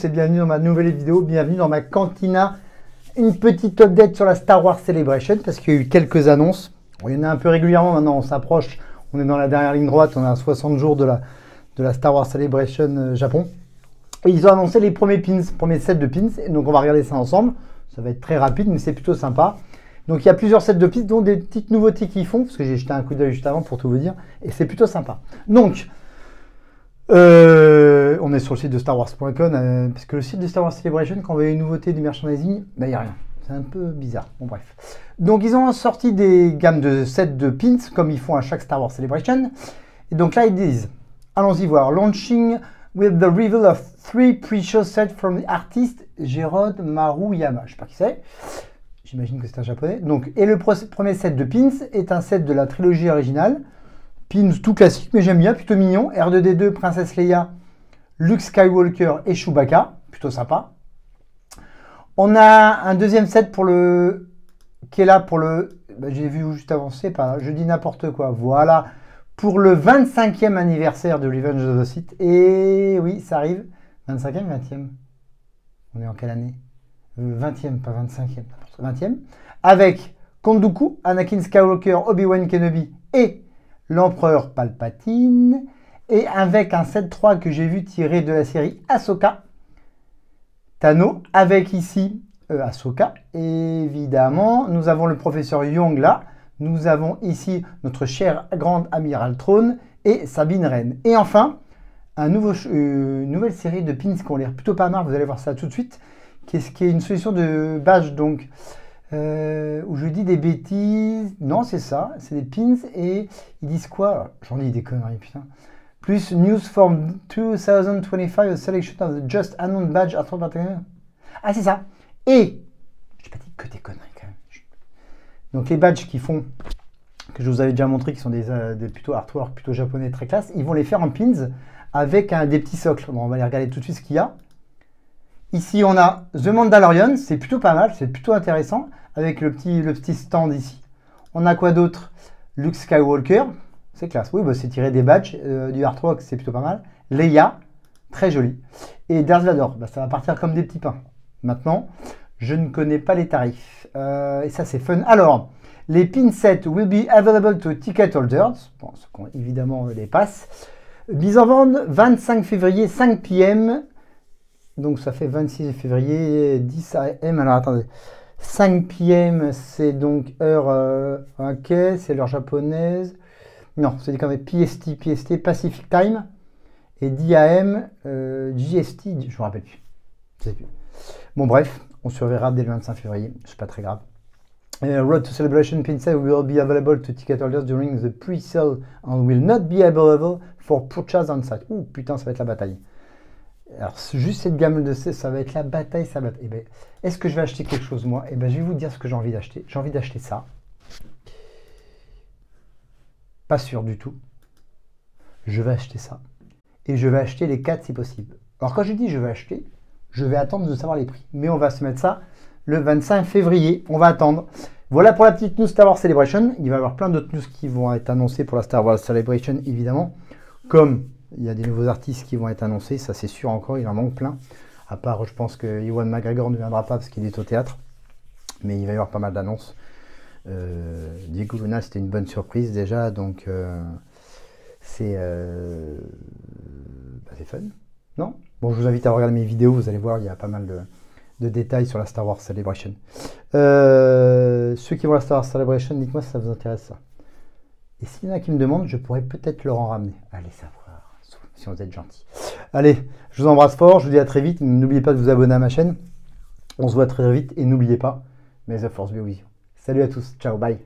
tous et bienvenue dans ma nouvelle vidéo, bienvenue dans ma cantina. Une petite update sur la Star Wars Celebration parce qu'il y a eu quelques annonces. Bon, il y en a un peu régulièrement maintenant, on s'approche, on est dans la dernière ligne droite, on est à 60 jours de la Star Wars Celebration Japon. Et ils ont annoncé les premiers pins, premiers sets de pins, et donc on va regarder ça ensemble. Ça va être très rapide mais c'est plutôt sympa. Donc il y a plusieurs sets de pins dont des petites nouveautés qu'ils font, parce que j'ai jeté un coup d'œil juste avant pour tout vous dire, et c'est plutôt sympa. Donc, on est sur le site de StarWars.com, parce que le site de Star Wars Celebration, quand on voit une nouveauté du merchandising, il n'y a rien. C'est un peu bizarre. Bon, bref. Donc, ils ont sorti des gammes de sets de pins, comme ils font à chaque Star Wars Celebration. Et donc là, ils disent, allons-y voir, launching with the reveal of 3 pre-show sets from the artist Jérôme Maruyama. Je ne sais pas qui c'est. J'imagine que c'est un japonais. Donc, et le premier set de pins est un set de la trilogie originale. Pins tout classique, mais j'aime bien, plutôt mignon. R2D2, Princesse Leia, Luke Skywalker et Chewbacca. Plutôt sympa. On a un deuxième set pour le... qui est là pour le... j'ai vu juste avancer, pas je dis n'importe quoi. Voilà. Pour le 25e anniversaire de Revenge of the Sith. Et oui, ça arrive. 25e, 20e. On est en quelle année 20e, pas 25e. 20e. Avec Count Dooku, Anakin Skywalker, Obi-Wan Kenobi et l'Empereur Palpatine. Et avec un set 3 que j'ai vu tiré de la série Ahsoka. Tano, avec ici Ahsoka. Évidemment, nous avons le professeur Young là. Nous avons ici notre cher Grand Amiral Thrawn et Sabine Wren. Et enfin, une nouvelle série de pins qui ont l'air plutôt pas mal. Vous allez voir ça tout de suite. Qui est une solution de badge, donc, où je dis des bêtises. Non, c'est ça. C'est des pins et ils disent quoi? J'en dis des conneries, putain. Plus News from 2025, a selection of the just announced badge. Ah, c'est ça. Et, j'ai pas dit que des conneries quand même. Donc les badges qu'ils font, que je vous avais déjà montré, qui sont des plutôt artwork, plutôt japonais, très classe, ils vont les faire en pins avec des petits socles. Bon, on va les regarder tout de suite ce qu'il y a. Ici, on a The Mandalorian, c'est plutôt pas mal, c'est plutôt intéressant, avec le petit stand ici. On a quoi d'autre? Luke Skywalker, c'est classe. Oui, bah, c'est tiré des badges, du artwork, c'est plutôt pas mal. Leia, très joli. Et Darth Vader, bah, ça va partir comme des petits pains. Maintenant, je ne connais pas les tarifs. Et ça, c'est fun. Alors, les pin sets will be available to ticket holders. Bon, ceux qui ont évidemment les passes. Mise en vente 25 février, 5 p.m. Donc, ça fait 26 février, 10 a.m. Alors, attendez. 5 p.m., c'est donc heure... ok, c'est l'heure japonaise. Non, c'est quand même PST, Pacific Time. Et 10 a.m., GST, je ne me rappelle plus. Je sais plus. Bon, bref. On surveillera dès le 25 février, c'est pas très grave. Road to Celebration pin set will be available to ticket holders during the pre-sale and will not be available for purchase on site. Ouh, putain, ça va être la bataille. Alors, juste cette gamme de ça va être la bataille, ça va être... Eh ben, est-ce que je vais acheter quelque chose, moi? Eh ben, je vais vous dire ce que j'ai envie d'acheter. J'ai envie d'acheter ça. Pas sûr du tout. Je vais acheter ça. Et je vais acheter les 4 si possible. Alors, quand je dis je vais acheter... je vais attendre de savoir les prix. Mais on va se mettre ça le 25 février. On va attendre. Voilà pour la petite news Star Wars Celebration. Il va y avoir plein d'autres news qui vont être annoncées pour la Star Wars Celebration, évidemment. Comme il y a des nouveaux artistes qui vont être annoncés. Ça, c'est sûr encore. Il en manque plein. À part, je pense que Ewan McGregor ne viendra pas parce qu'il est au théâtre. Mais il va y avoir pas mal d'annonces. Diego Luna, c'était une bonne surprise déjà. Donc, c'est fun. Non? Bon, je vous invite à regarder mes vidéos, vous allez voir, il y a pas mal de détails sur la Star Wars Celebration. Ceux qui vont à la Star Wars Celebration, dites-moi si ça vous intéresse ça. Et s'il y en a qui me demandent, je pourrais peut-être leur en ramener. Allez savoir, si vous êtes gentil. Allez, je vous embrasse fort, je vous dis à très vite. N'oubliez pas de vous abonner à ma chaîne. On se voit très vite et n'oubliez pas, may the force be with you. Salut à tous, ciao, bye.